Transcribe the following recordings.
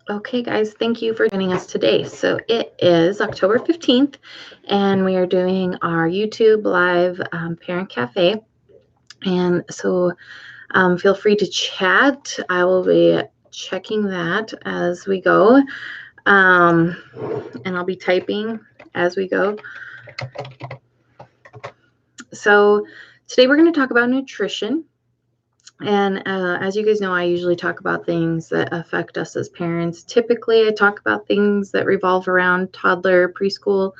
Okay, guys, thank you for joining us today. So it is October 15th, and we are doing our YouTube live parent cafe. And so feel free to chat. I will be checking that as we go, and I'll be typing as we go. So today we're going to talk about nutrition. And as you guys know, I usually talk about things that affect us as parents. Typically, I talk about things that revolve around toddler, preschool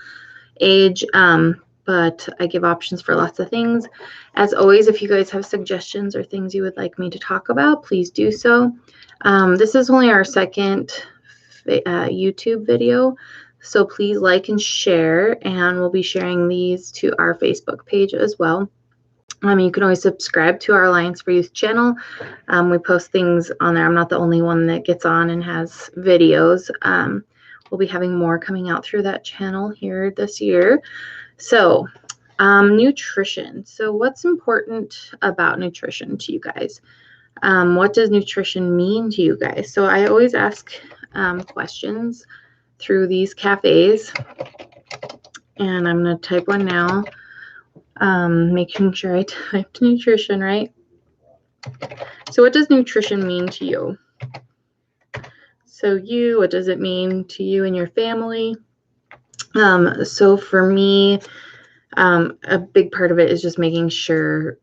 age, but I give options for lots of things. As always, if you guys have suggestions or things you would like me to talk about, please do so. This is only our second YouTube video, so please like and share, and we'll be sharing these to our Facebook page as well. You can always subscribe to our Alliance for Youth channel. We post things on there. I'm not the only one that gets on and has videos. We'll be having more coming out through that channel here this year. So, nutrition. So what's important about nutrition to you guys? What does nutrition mean to you guys? So I always ask questions through these cafes, and I'm going to type one now. Making sure I typed nutrition right. So what does nutrition mean to you? So what does it mean to you and your family? So for me, a big part of it is just making sure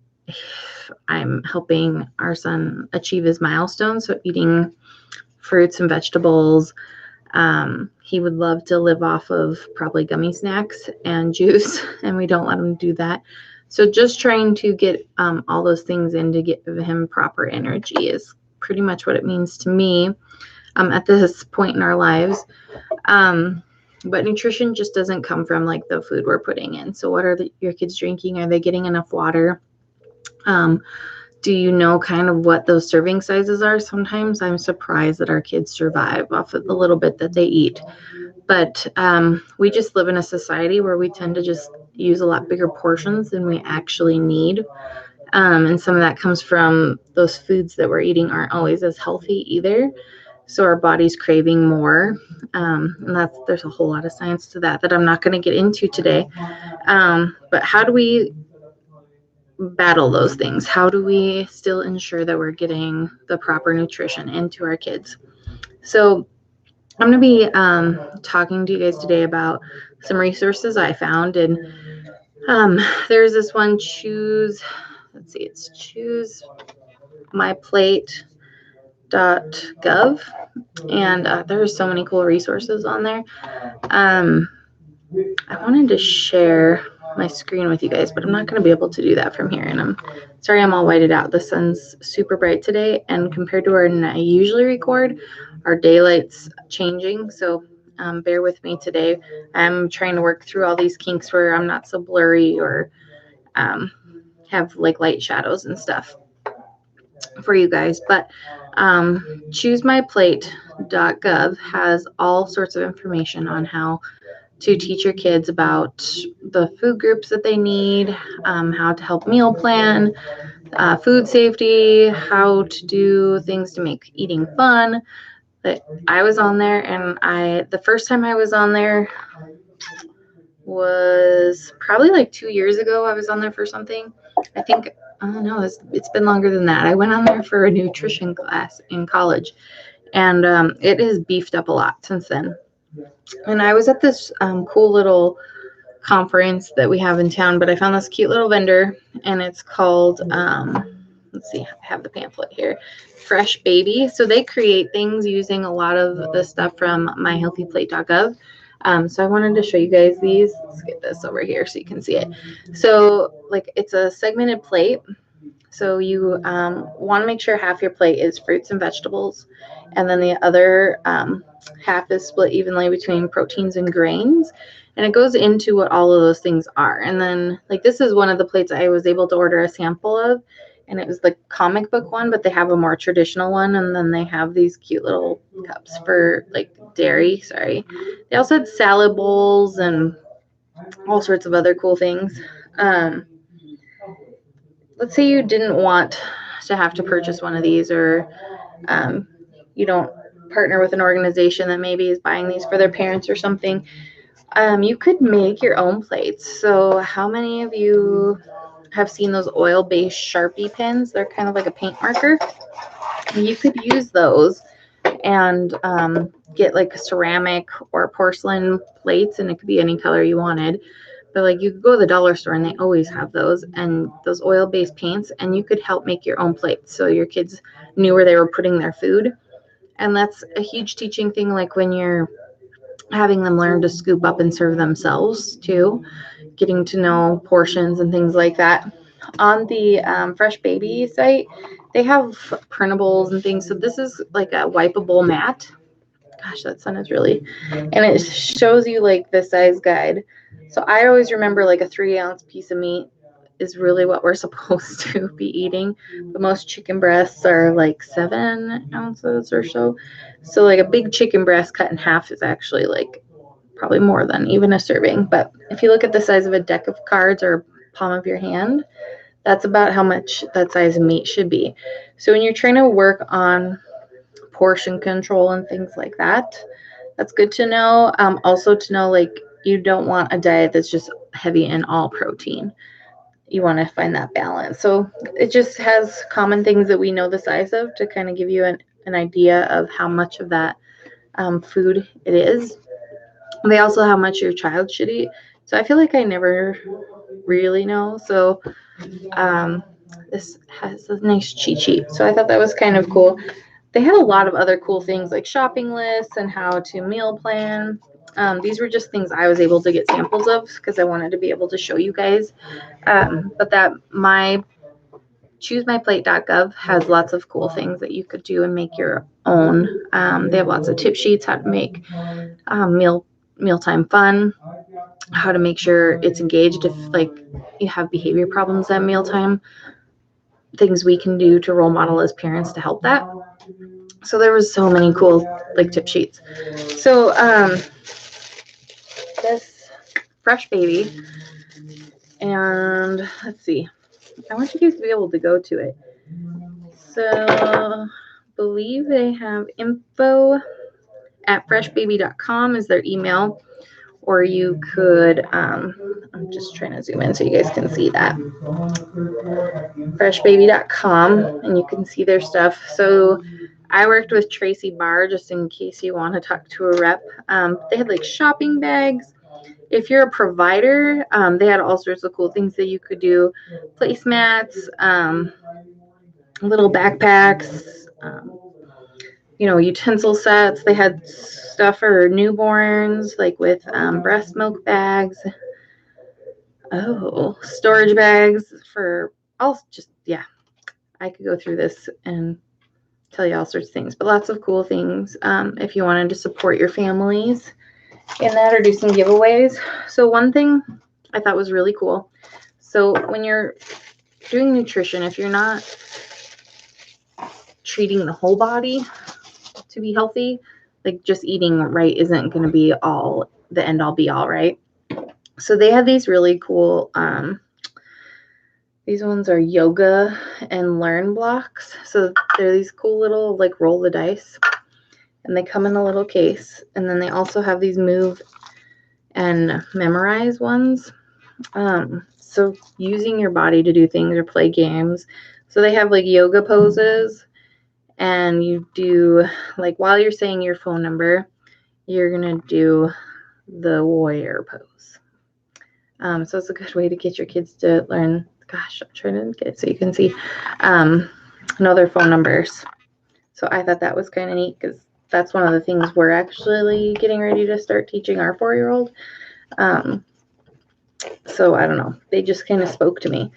I'm helping our son achieve his milestones. So eating fruits and vegetables. He would love to live off of probably gummy snacks and juice, and we don't let him do that. So just trying to get all those things in to give him proper energy is pretty much what it means to me at this point in our lives. But nutrition just doesn't come from like the food we're putting in. So what are your kids drinking? Are they getting enough water? Do you know kind of what those serving sizes are? Sometimes I'm surprised that our kids survive off of the little bit that they eat. But we just live in a society where we tend to just use a lot bigger portions than we actually need. And some of that comes from those foods that we're eating aren't always as healthy either. So our body's craving more. And there's a whole lot of science to that I'm not going to get into today. But how do we battle those things? How do we still ensure that we're getting the proper nutrition into our kids? So I'm going to be talking to you guys today about some resources I found. And there's this one, it's choosmyplate.gov. And there's so many cool resources on there. I wanted to share my screen with you guys, but I'm not going to be able to do that from here. And I'm sorry I'm all whited out. The sun's super bright today, and compared to when I usually record, our daylight's changing. So bear with me today. I'm trying to work through all these kinks where I'm not so blurry or have like light shadows and stuff for you guys. But choosmyplate.gov has all sorts of information on how to teach your kids about the food groups that they need, how to help meal plan, food safety, how to do things to make eating fun. But I was on there, and the first time I was on there was probably like 2 years ago. I was on there for something. I think, I don't know, it's been longer than that. I went on there for a nutrition class in college, and it has beefed up a lot since then. And I was at this cool little conference that we have in town, but I found this cute little vendor, and it's called, let's see, I have the pamphlet here, Fresh Baby. So they create things using a lot of the stuff from myhealthyplate.gov. So I wanted to show you guys these. Let's get this over here so you can see it. So like it's a segmented plate. So you want to make sure half your plate is fruits and vegetables, and then the other half is split evenly between proteins and grains. And it goes into what all of those things are. And then like this is one of the plates I was able to order a sample of, and it was the comic book one, but they have a more traditional one, and then they have these cute little cups for like dairy. Sorry. They also had salad bowls and all sorts of other cool things. Let's say you didn't want to have to purchase one of these, or you don't partner with an organization that maybe is buying these for their parents or something, you could make your own plates. So how many of you have seen those oil-based Sharpie pens? They're kind of like a paint marker. You could use those and get like ceramic or porcelain plates, and it could be any color you wanted. But like you could go to the dollar store and they always have those, and those oil-based paints, and you could help make your own plates so your kids knew where they were putting their food. And that's a huge teaching thing, like when you're having them learn to scoop up and serve themselves too, getting to know portions and things like that. On the Fresh Baby site, they have printables and things. So this is like a wipeable mat. Gosh, that sun is really, and it shows you like the size guide. So I always remember like a 3-ounce piece of meat is really what we're supposed to be eating. But most chicken breasts are like 7 ounces or so. So like a big chicken breast cut in half is actually like probably more than even a serving. But if you look at the size of a deck of cards or palm of your hand, that's about how much that size of meat should be. So when you're trying to work on portion control and things like that, that's good to know. Also to know, like, you don't want a diet that's just heavy in all protein. You want to find that balance. So it just has common things that we know the size of to kind of give you an idea of how much of that food it is. They also how much your child should eat. So I feel like I never really know. So this has a nice cheat sheet. So I thought that was kind of cool. They had a lot of other cool things like shopping lists and how to meal plan. These were just things I was able to get samples of because I wanted to be able to show you guys. But that my choosemyplate.gov has lots of cool things that you could do and make your own. They have lots of tip sheets, how to make mealtime fun, how to make sure it's engaged if like you have behavior problems at mealtime, things we can do to role model as parents to help that. So there was so many cool like tip sheets. So this Fresh Baby, and let's see, I want you guys to be able to go to it. So I believe they have info at freshbaby.com is their email, or you could I'm just trying to zoom in so you guys can see that, freshbaby.com, and you can see their stuff. So I worked with Tracy Barr, just in case you want to talk to a rep. They had like shopping bags. If you're a provider, they had all sorts of cool things that you could do. Placemats, little backpacks, utensil sets. They had stuff for newborns, like with breast milk bags. Oh, storage bags for all. Just, yeah, I could go through this and tell you all sorts of things, but lots of cool things if you wanted to support your families in that or do some giveaways. So one thing I thought was really cool. So when you're doing nutrition, if you're not treating the whole body to be healthy, like just eating right isn't going to be all the end all be all, right? So they have these really cool these ones are yoga and learn blocks. So they're these cool little like roll the dice, and they come in a little case. And then they also have these move and memorize ones. So using your body to do things or play games. So they have like yoga poses, and you do like while you're saying your phone number, you're gonna do the warrior pose. So it's a good way to get your kids to learn. Gosh, I'm trying to get it so you can see know their phone numbers. So I thought that was kind of neat because that's one of the things we're actually getting ready to start teaching our 4-year-old. So I don't know. They just kind of spoke to me.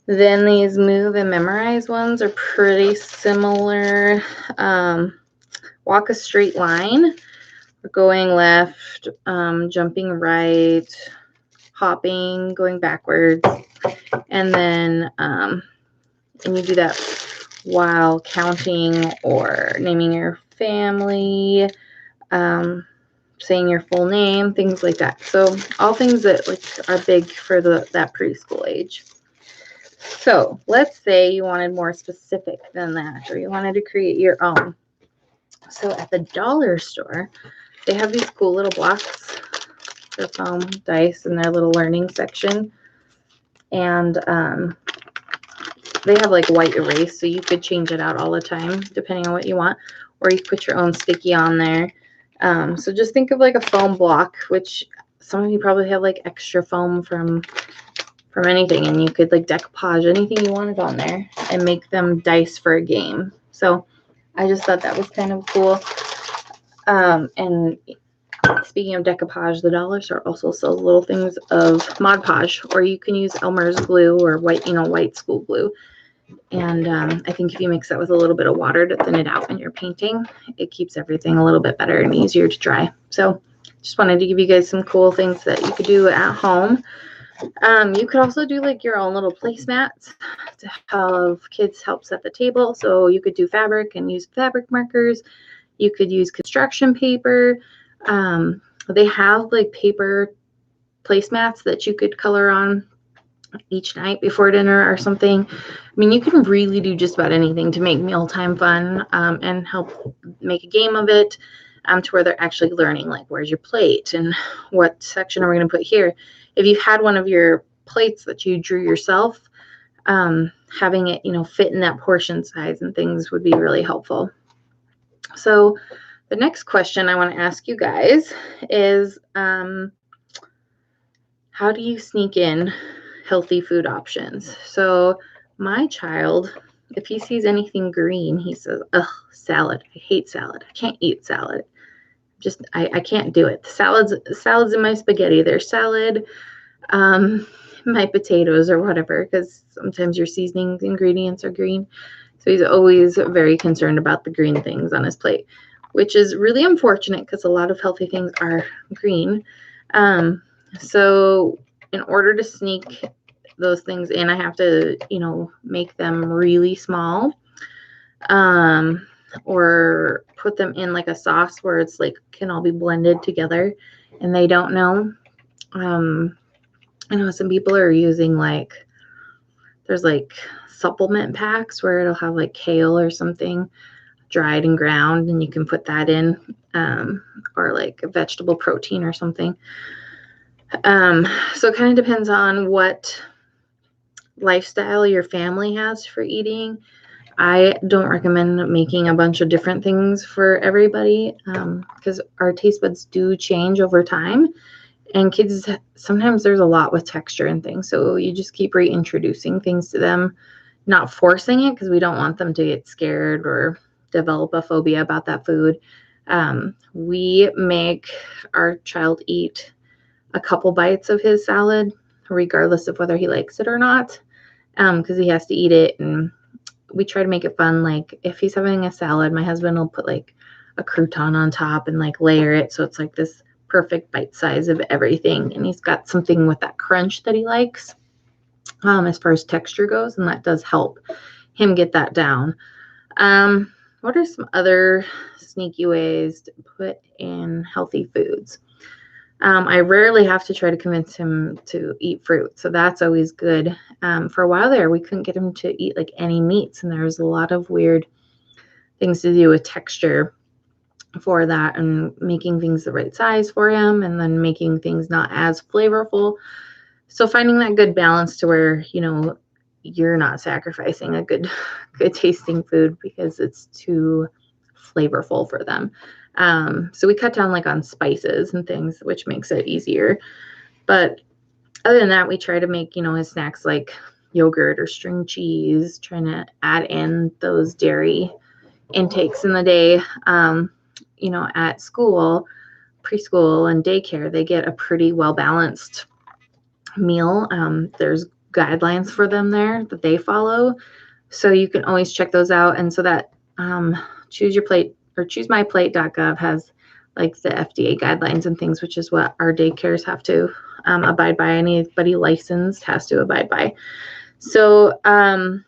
Then these move and memorize ones are pretty similar. Walk a straight line, going left, jumping right, hopping, going backwards, and then and you do that while counting or naming your family, saying your full name, things like that. So all things that like are big for that preschool age. So let's say you wanted more specific than that, or you wanted to create your own. So at the dollar store, they have these cool little blocks for foam dice in their little learning section. And they have like white erase, so you could change it out all the time depending on what you want, or you put your own sticky on there. So just think of like a foam block, which some of you probably have like extra foam from anything, and you could like decoupage anything you wanted on there and make them dice for a game. So I just thought that was kind of cool. And speaking of decoupage, the dollar store also sells little things of Mod Podge, or you can use Elmer's glue or white school glue. And I think if you mix that with a little bit of water to thin it out when you're painting, it keeps everything a little bit better and easier to dry. So just wanted to give you guys some cool things that you could do at home. You could also do like your own little placemats to have kids help set the table. So you could do fabric and use fabric markers. You could use construction paper. They have like paper placemats that you could color on each night before dinner or something. I mean, you can really do just about anything to make mealtime fun, and help make a game of it, to where they're actually learning, like, where's your plate and what section are we going to put here. If you had one of your plates that you drew yourself, having it, fit in that portion size and things would be really helpful. So the next question I want to ask you guys is, how do you sneak in healthy food options? So my child, if he sees anything green, he says, ugh, salad. I hate salad. I can't eat salad. I can't do it. Salads in my spaghetti. They're salad. My potatoes or whatever, because sometimes your seasoning ingredients are green. So he's always very concerned about the green things on his plate, which is really unfortunate because a lot of healthy things are green. So in order to sneak those things in, I have to, make them really small, or put them in like a sauce where it's like can all be blended together and they don't know. I know some people are using there's like supplement packs where it'll have like kale or something dried and ground, and you can put that in, or like a vegetable protein or something. So it kind of depends on what lifestyle your family has for eating. I don't recommend making a bunch of different things for everybody, because our taste buds do change over time, and kids, sometimes there's a lot with texture and things. So you just keep reintroducing things to them, not forcing it, because we don't want them to get scared or develop a phobia about that food. We make our child eat a couple bites of his salad, regardless of whether he likes it or not, because he has to eat it. And we try to make it fun. Like if he's having a salad, my husband will put like a crouton on top and like layer it, so it's like this perfect bite size of everything. And he's got something with that crunch that he likes, as far as texture goes, and that does help him get that down. What are some other sneaky ways to put in healthy foods? I rarely have to try to convince him to eat fruit, so that's always good. For a while there, we couldn't get him to eat like any meats, and there was a lot of weird things to do with texture for that, and making things the right size for him, and then making things not as flavorful. So finding that good balance to where, you're not sacrificing a good tasting food because it's too flavorful for them. So we cut down like on spices and things, which makes it easier. But other than that, we try to make, his snacks like yogurt or string cheese, trying to add in those dairy intakes in the day. At school, preschool and daycare, they get a pretty well-balanced meal. There's guidelines for them there that they follow. So you can always check those out. And so that Choose Your Plate or choosemyplate.gov has like the FDA guidelines and things, which is what our daycares have to abide by. Anybody licensed has to abide by. So I'm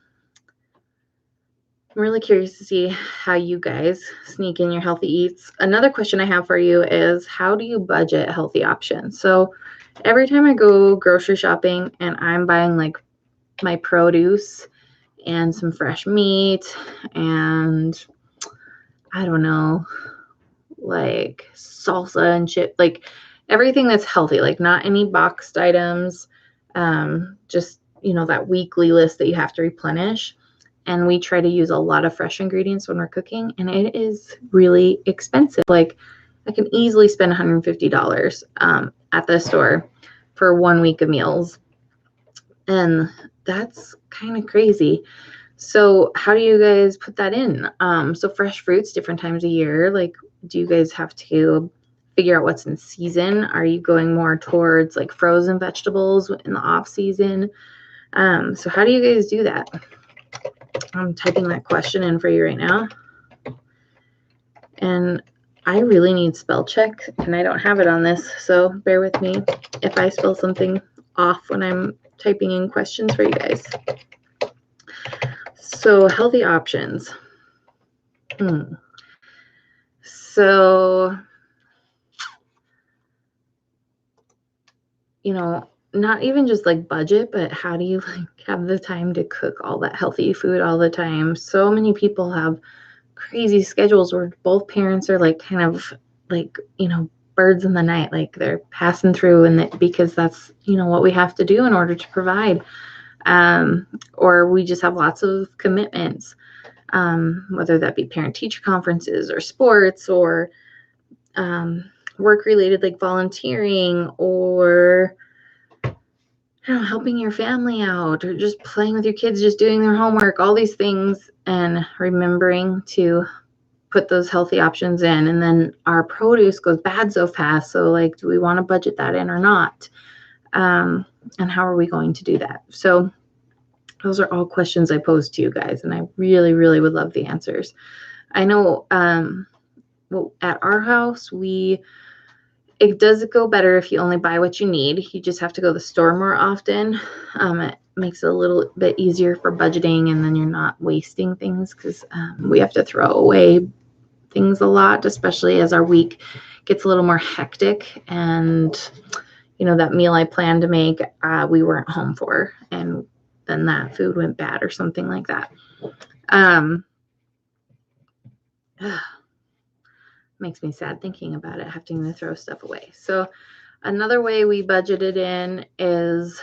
really curious to see how you guys sneak in your healthy eats. Another question I have for you is, how do you budget healthy options? So every time I go grocery shopping and I'm buying like my produce and some fresh meat and I don't know, like salsa and chip, like everything that's healthy, like not any boxed items, just, that weekly list that you have to replenish. And we try to use a lot of fresh ingredients when we're cooking, and it is really expensive. Like I can easily spend $150 at the store for 1 week of meals, and that's kind of crazy. So how do you guys put that in? So fresh fruits, different times of year. Like, do you guys have to figure out what's in season? Are you going more towards like frozen vegetables in the off season? So how do you guys do that? I'm typing that question in for you right now. And I really need spell check, and I don't have it on this, so bear with me if I spell something off when I'm typing in questions for you guys. So healthy options. So, not even just like budget, but how do you like have the time to cook all that healthy food all the time? So many people have crazy schedules where both parents are like kind of like, birds in the night, like they're passing through, and because that's, what we have to do in order to provide. Or we just have lots of commitments, whether that be parent-teacher conferences or sports or work-related like volunteering or helping your family out or just playing with your kids, just doing their homework, all these things, and remembering to put those healthy options in. And then our produce goes bad so fast. So like, do we want to budget that in or not? And how are we going to do that? So those are all questions I posed to you guys, and I really, really would love the answers. I know at our house, it does go better if you only buy what you need. You just have to go to the store more often. It makes it a little bit easier for budgeting, and then you're not wasting things because we have to throw away things a lot, especially as our week gets a little more hectic. And, that meal I planned to make, we weren't home for, and then that food went bad or something like that. Makes me sad thinking about it, having to throw stuff away. So another way we budgeted in is,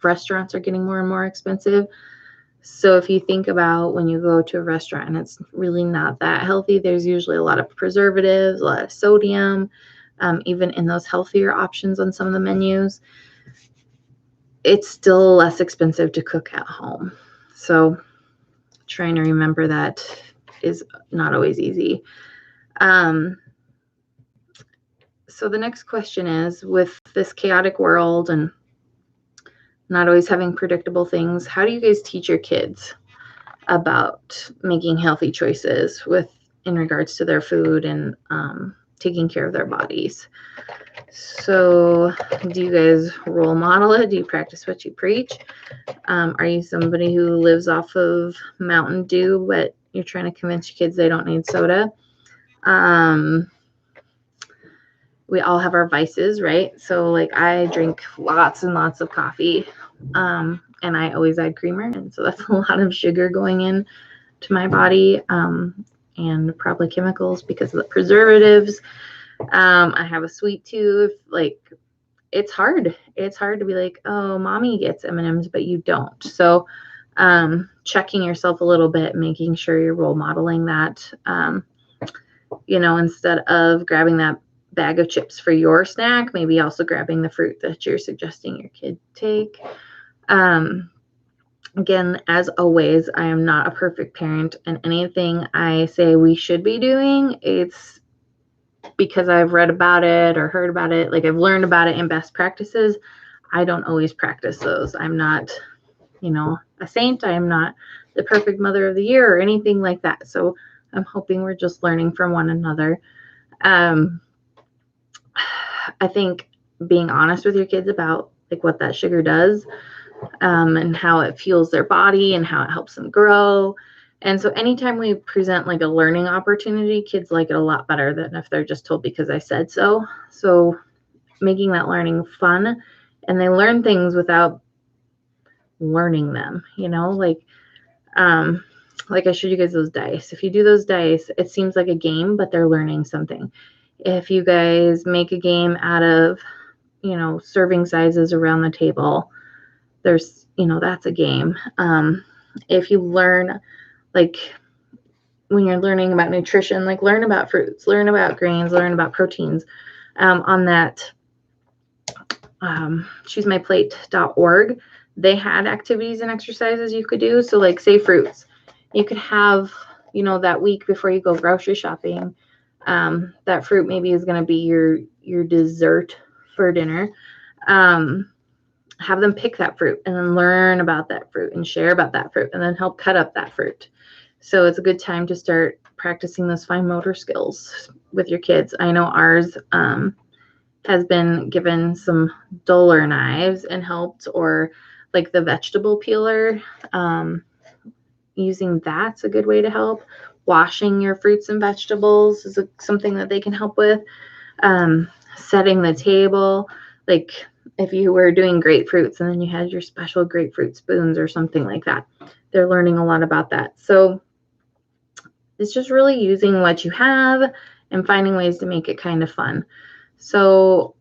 restaurants are getting more and more expensive. So if you think about when you go to a restaurant and it's really not that healthy, there's usually a lot of preservatives, a lot of sodium, even in those healthier options on some of the menus. It's still less expensive to cook at home. So trying to remember that is not always easy. So the next question is, with this chaotic world and not always having predictable things, how do you guys teach your kids about making healthy choices in regards to their food and taking care of their bodies? So do you guys role model it? Do you practice what you preach? Are you somebody who lives off of Mountain Dew, but you're trying to convince your kids they don't need soda? We all have our vices, right? So like I drink lots and lots of coffee, and I always add creamer, and so that's a lot of sugar going in to my body, and probably chemicals because of the preservatives. I have a sweet tooth. Like it's hard to be like, oh, mommy gets M&Ms but you don't. So checking yourself a little bit, making sure you're role modeling that, instead of grabbing that bag of chips for your snack, maybe also grabbing the fruit that you're suggesting your kid take. Again, as always, I am not a perfect parent, and anything I say we should be doing, it's because I've read about it or heard about it. Like I've learned about it in best practices. I don't always practice those. I'm not, a saint. I am not the perfect mother of the year or anything like that. So I'm hoping we're just learning from one another. I think being honest with your kids about like what that sugar does, and how it fuels their body and how it helps them grow. And so anytime we present like a learning opportunity, kids like it a lot better than if they're just told because I said so. So making that learning fun, and they learn things without learning them, like I showed you guys those dice. If you do those dice, it seems like a game, but they're learning something. If you guys make a game out of, serving sizes around the table, there's, that's a game. If you learn, like when you're learning about nutrition, like learn about fruits, learn about grains, learn about proteins, on that choosemyplate.org, they had activities and exercises you could do. So like say fruits, you could have, that week before you go grocery shopping, that fruit maybe is going to be your dessert for dinner. Have them pick that fruit and then learn about that fruit and share about that fruit and then help cut up that fruit. So it's a good time to start practicing those fine motor skills with your kids. I know ours has been given some duller knives and helped, or like the vegetable peeler, using that's a good way to help. Washing your fruits and vegetables is something that they can help with. Setting the table, like if you were doing grapefruits and then you had your special grapefruit spoons or something like that, they're learning a lot about that. So it's just really using what you have and finding ways to make it kind of fun. So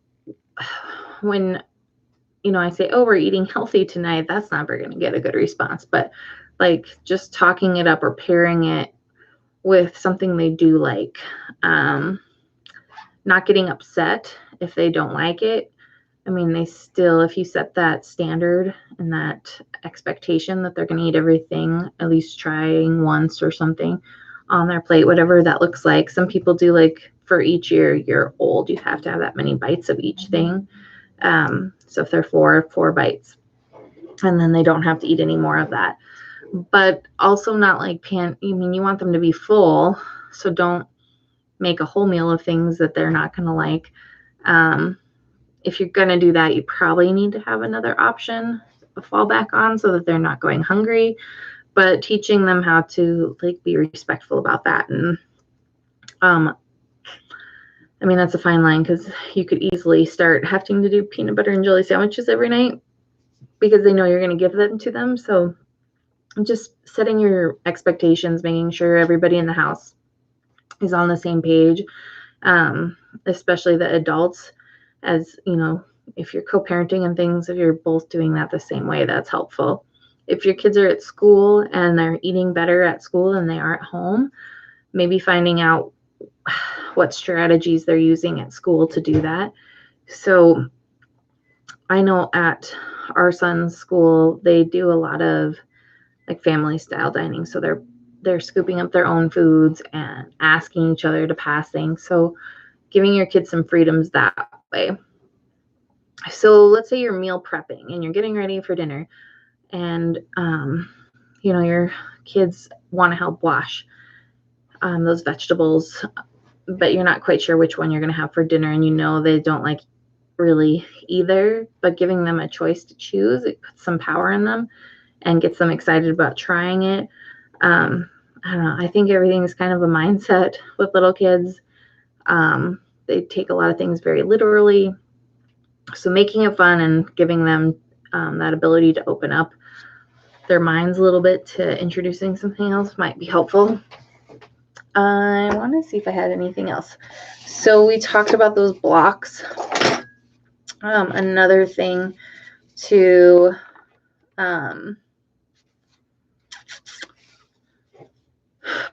when, I say, oh, we're eating healthy tonight, that's never going to get a good response. But like just talking it up or pairing it with something they do like, not getting upset if they don't like it. I mean, they still, if you set that standard and that expectation that they're going to eat everything, at least trying once or something on their plate, whatever that looks like. Some people do like for each year you're old, you have to have that many bites of each thing. So if they're four bites, and then they don't have to eat any more of that. But also not like you want them to be full, so don't make a whole meal of things that they're not going to like. If you're going to do that, you probably need to have another option to fall back on so that they're not going hungry, but teaching them how to like be respectful about that. And that's a fine line, because you could easily start having to do peanut butter and jelly sandwiches every night because they know you're going to give them to them. So just setting your expectations, making sure everybody in the house is on the same page, especially the adults, as if you're co-parenting and things, if you're both doing that the same way, that's helpful. If your kids are at school and they're eating better at school than they are at home, maybe finding out what strategies they're using at school to do that. So I know at our son's school, they do a lot of like family style dining. So they're scooping up their own foods and asking each other to pass things. So giving your kids some freedoms that way. So let's say you're meal prepping and you're getting ready for dinner, and your kids want to help wash those vegetables, but you're not quite sure which one you're going to have for dinner, and they don't like really either, but giving them a choice to choose, it puts some power in them and gets them excited about trying it. I don't know. I think everything is kind of a mindset with little kids. They take a lot of things very literally. So making it fun and giving them that ability to open up their minds a little bit to introducing something else might be helpful. I want to see if I had anything else. So we talked about those blocks. Another thing to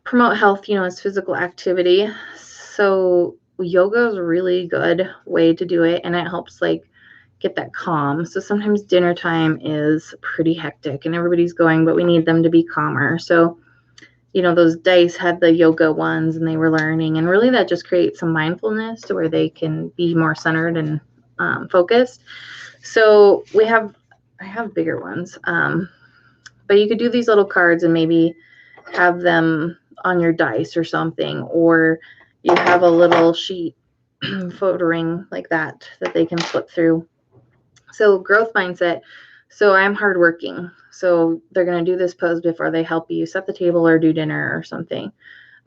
promote health, is physical activity. So yoga is a really good way to do it, and it helps like get that calm. So sometimes dinner time is pretty hectic and everybody's going, but we need them to be calmer. So those dice had the yoga ones and they were learning, and really that just creates some mindfulness to where they can be more centered and focused. So I have bigger ones, but you could do these little cards and maybe have them on your dice or something, or you have a little sheet photo ring like that they can flip through. So growth mindset. So I'm hardworking. So they're going to do this pose before they help you set the table or do dinner or something.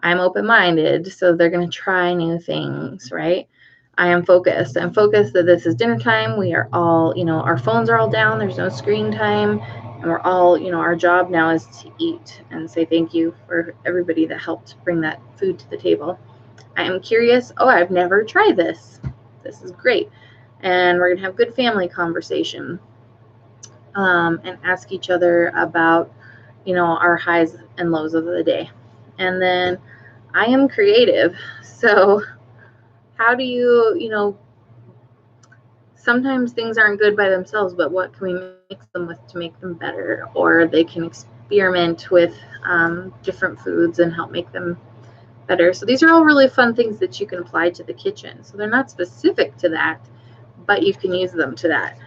I'm open-minded. So they're going to try new things, right? I am focused. I'm focused that this is dinner time. We are all, our phones are all down. There's no screen time. And we're all, our job now is to eat and say thank you for everybody that helped bring that food to the table. I am curious. Oh, I've never tried this. This is great. And we're going to have good family conversation, and ask each other about, our highs and lows of the day. And then I am creative. So how do you, sometimes things aren't good by themselves, but what can we mix them with to make them better? Or they can experiment with different foods and help make them better. So these are all really fun things that you can apply to the kitchen. So they're not specific to that, but you can use them to that.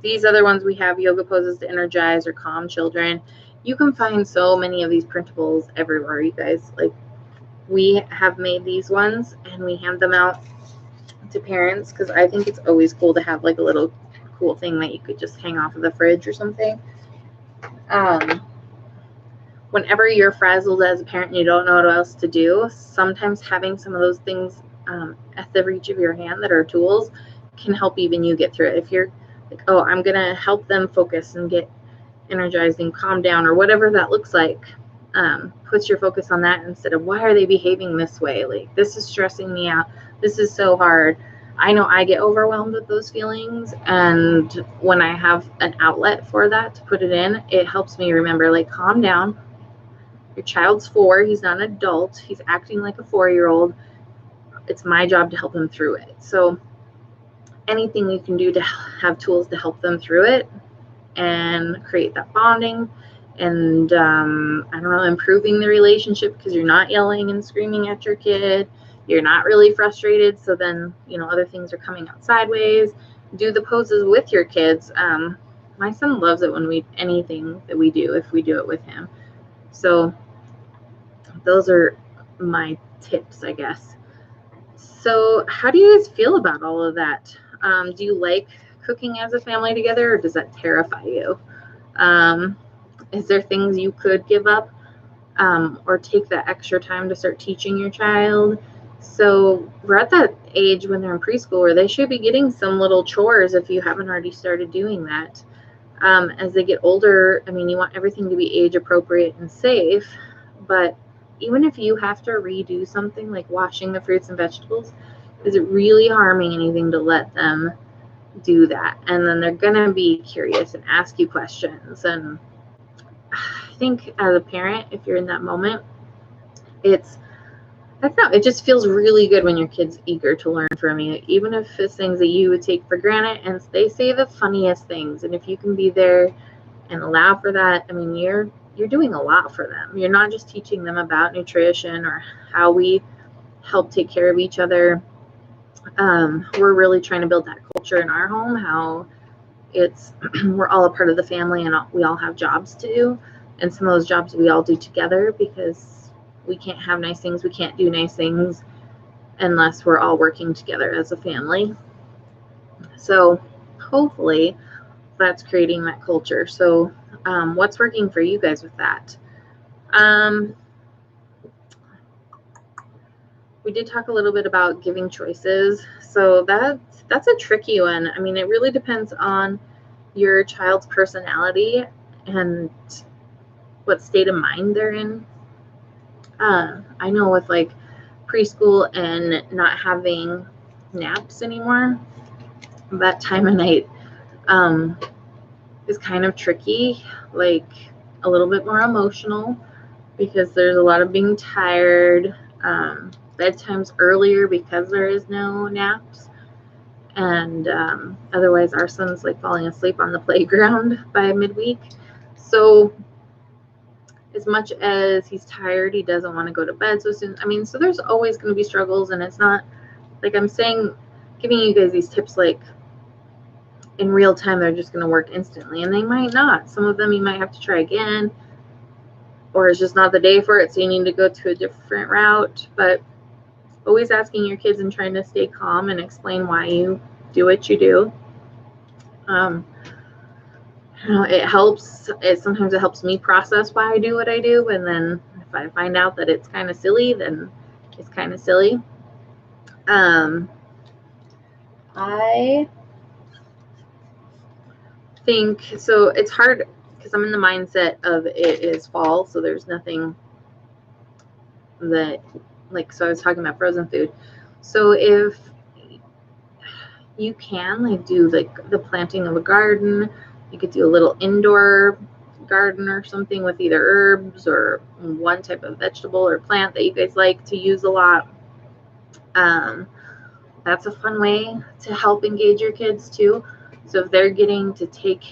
These other ones we have yoga poses to energize or calm children. You can find so many of these printables everywhere, you guys. Like, we have made these ones and we hand them out to parents because I think it's always cool to have like a little cool thing that you could just hang off of the fridge or something. Whenever you're frazzled as a parent and you don't know what else to do, sometimes having some of those things at the reach of your hand that are tools can help even you get through it. If you're like, oh, I'm going to help them focus and get energized and calm down, or whatever that looks like, puts your focus on that instead of, why are they behaving this way? Like, this is stressing me out. This is so hard. I know I get overwhelmed with those feelings, and when I have an outlet for that to put it in, it helps me remember, like, calm down. Your child's 4. He's not an adult. He's acting like a 4-year-old. It's my job to help him through it. So anything you can do to have tools to help them through it and create that bonding and, improving the relationship, because you're not yelling and screaming at your kid. You're not really frustrated. So then, other things are coming out sideways. Do the poses with your kids. My son loves it when anything that we do, if we do it with him. So those are my tips, I guess. So how do you guys feel about all of that? Do you like cooking as a family together, or does that terrify you? Is there things you could give up, or take that extra time to start teaching your child? So we're at that age when they're in preschool where they should be getting some little chores if you haven't already started doing that. As they get older, you want everything to be age appropriate and safe, but even if you have to redo something like washing the fruits and vegetables, is it really harming anything to let them do that? And then they're going to be curious and ask you questions. And I think as a parent, if you're in that moment, it just feels really good when your kid's eager to learn from you, even if it's things that you would take for granted, and they say the funniest things. And if you can be there and allow for that, you're doing a lot for them. You're not just teaching them about nutrition or how we help take care of each other. We're really trying to build that culture in our home, how we're all a part of the family and we all have jobs to do. And some of those jobs we all do together, because we can't have nice things. We can't do nice things unless we're all working together as a family. So hopefully that's creating that culture. So what's working for you guys with that? We did talk a little bit about giving choices. So that's a tricky one. It really depends on your child's personality and what state of mind they're in. I know with like preschool and not having naps anymore, that time of night is kind of tricky, like a little bit more emotional, because there's a lot of being tired. Bedtime's earlier because there is no naps, and otherwise our son's like falling asleep on the playground by midweek. So as much as he's tired, he doesn't want to go to bed so soon. So there's always going to be struggles, and it's not like I'm saying, giving you guys these tips like in real time they're just going to work instantly, and they might not. Some of them you might have to try again, or it's just not the day for it, so you need to go to a different route. But always asking your kids and trying to stay calm and explain why you do what you do. It helps. Sometimes it helps me process why I do what I do, and then if I find out that it's kind of silly, then it's kind of silly. I think, so it's hard because I'm in the mindset of it is fall, so there's nothing that, like, so I was talking about frozen food. So if you can, like, do like the planting of a garden, you could do a little indoor garden or something with either herbs or one type of vegetable or plant that you guys like to use a lot. That's a fun way to help engage your kids too. So if they're getting to take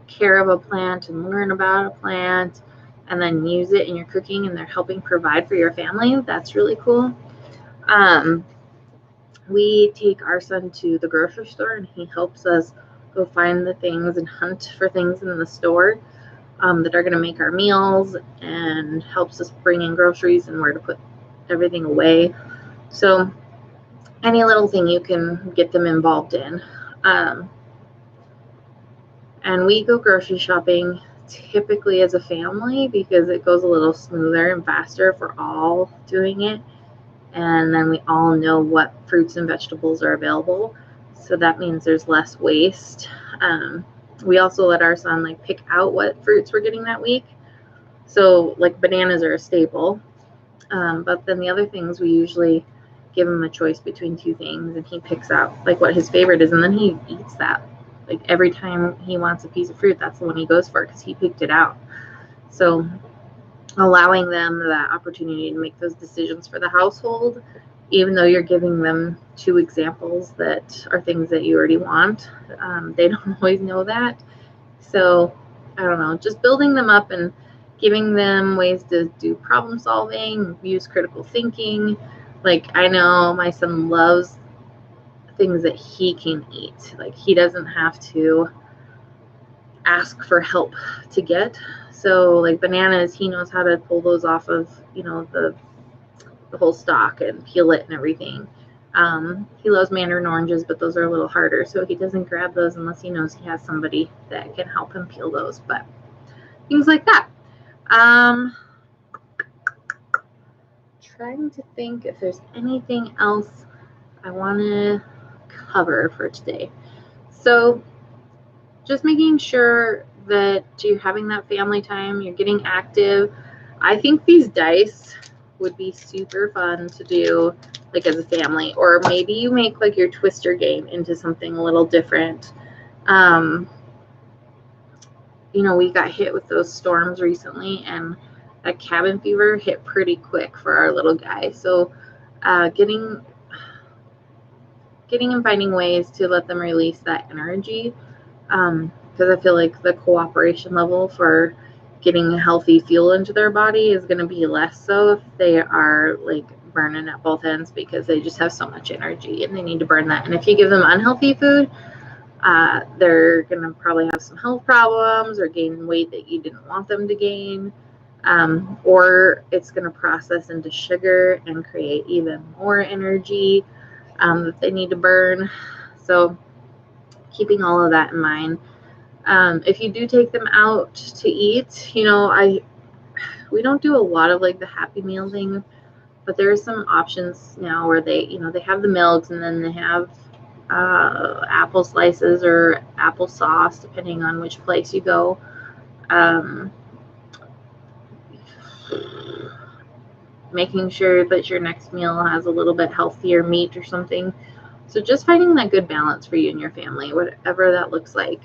care of a plant and learn about a plant and then use it in your cooking and they're helping provide for your family, that's really cool. We take our son to the grocery store and he helps us go find the things and hunt for things in the store that are going to make our meals, and helps us bring in groceries and where to put everything away. So any little thing you can get them involved in. And we go grocery shopping typically as a family because it goes a little smoother and faster if we're all doing it. And then we all know what fruits and vegetables are available. So that means there's less waste. We also let our son like pick out what fruits we're getting that week. So like bananas are a staple. But then the other things, we usually give him a choice between two things and he picks out like what his favorite is, and then he eats that. Like every time he wants a piece of fruit, that's the one he goes for because he picked it out. So allowing them that opportunity to make those decisions for the household, even though you're giving them two examples that are things that you already want, they don't always know that. So I don't know, just building them up and giving them ways to do problem solving, use critical thinking. Like I know my son loves things that he can eat. Like he doesn't have to ask for help to get. So like bananas, he knows how to pull those off of, the whole stalk and peel it and everything. He loves mandarin oranges, but those are a little harder, so he doesn't grab those unless he knows he has somebody that can help him peel those. But things like that. Trying to think if there's anything else I want to cover for today. So just making sure that you're having that family time, you're getting active. I think these dice would be super fun to do like as a family, or maybe you make like your Twister game into something a little different. We got hit with those storms recently, and that cabin fever hit pretty quick for our little guy. So getting and finding ways to let them release that energy, because I feel like the cooperation level for getting a healthy fuel into their body is going to be less so if they are like burning at both ends, because they just have so much energy and they need to burn that. And if you give them unhealthy food, they're going to probably have some health problems or gain weight that you didn't want them to gain, or it's going to process into sugar and create even more energy that they need to burn. So keeping all of that in mind. If you do take them out to eat, we don't do a lot of like the Happy Meal thing, but there are some options now where they have the milks, and then they have apple slices or apple sauce, depending on which place you go. Making sure that your next meal has a little bit healthier meat or something. So just finding that good balance for you and your family, whatever that looks like.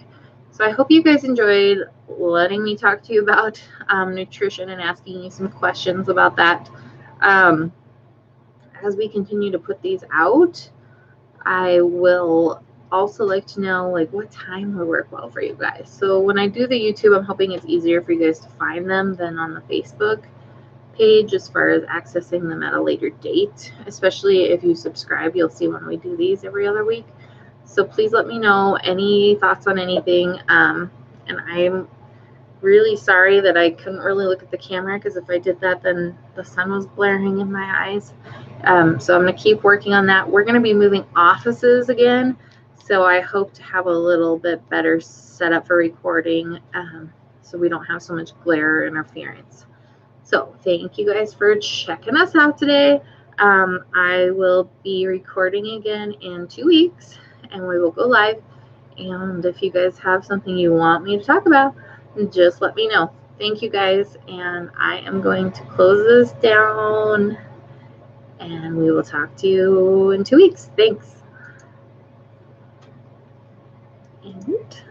So I hope you guys enjoyed letting me talk to you about nutrition and asking you some questions about that. As we continue to put these out, I will also like to know like what time would work well for you guys. So when I do the YouTube, I'm hoping it's easier for you guys to find them than on the Facebook page as far as accessing them at a later date. Especially if you subscribe, you'll see when we do these every other week. So please let me know any thoughts on anything. And I'm really sorry that I couldn't really look at the camera, because if I did that, then the sun was blaring in my eyes. So I'm going to keep working on that. We're going to be moving offices again, so I hope to have a little bit better setup for recording, so we don't have so much glare interference. So thank you guys for checking us out today. I will be recording again in 2 weeks, and we will go live. And if you guys have something you want me to talk about, just let me know. Thank you guys, and I am going to close this down, and we will talk to you in 2 weeks. Thanks. And